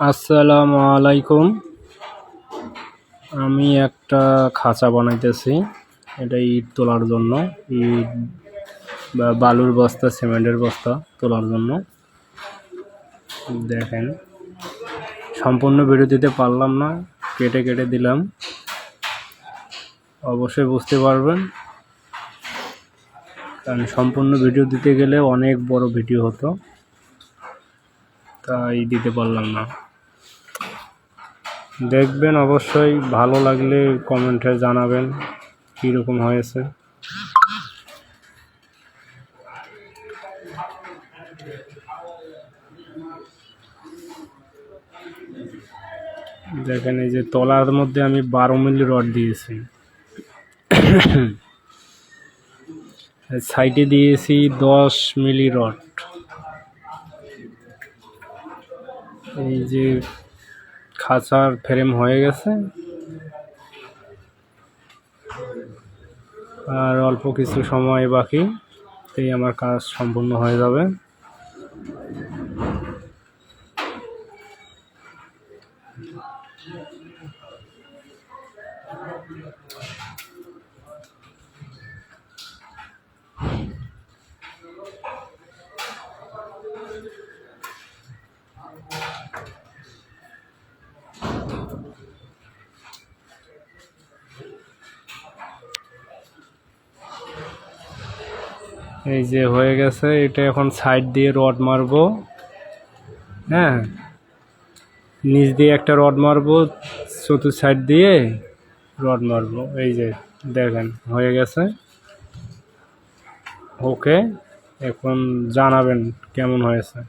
আসসালামু আলাইকুম। আমি একটা খাঁচা বানাইতেছি। এটা ইট তোলার জন্য, ইট বা বালুর বস্তা, সিমেন্টের বস্তা তোলার জন্য। দেখেন, সম্পূর্ণ ভিডিও দিতে পারলাম না, কেটে কেটে দিলাম। অবশ্যই বুঝতে পারবেন, কারণ সম্পূর্ণ ভিডিও দিতে গেলে অনেক বড় ভিডিও হতো, তাই দিতে পারলাম না। দেখবেন, অবশ্যই ভালো লাগলে কমেন্টে জানাবেন কীরকম হয়েছে। দেখেন, এই যে তলার মধ্যে আমি 12 মিলি রড দিয়েছি, সাইডে দিয়েছি 10 মিলি রড। এই যে খাঁচার ফ্রেম হয়ে গেছে, আর অল্প কিছু সময় বাকি, তাই আমার কাজ সম্পূর্ণ হয়ে যাবে। এই যে হয়ে গেছে, এটা এখন সাইড দিয়ে রড মারবো। হ্যাঁ, নিচ দিয়ে একটা রড মারবো, চতুর্থ সাইড দিয়ে রড মারবো। এই যে দেখেন হয়ে গেছে। ওকে, এখন জানাবেন কেমন হয়েছে।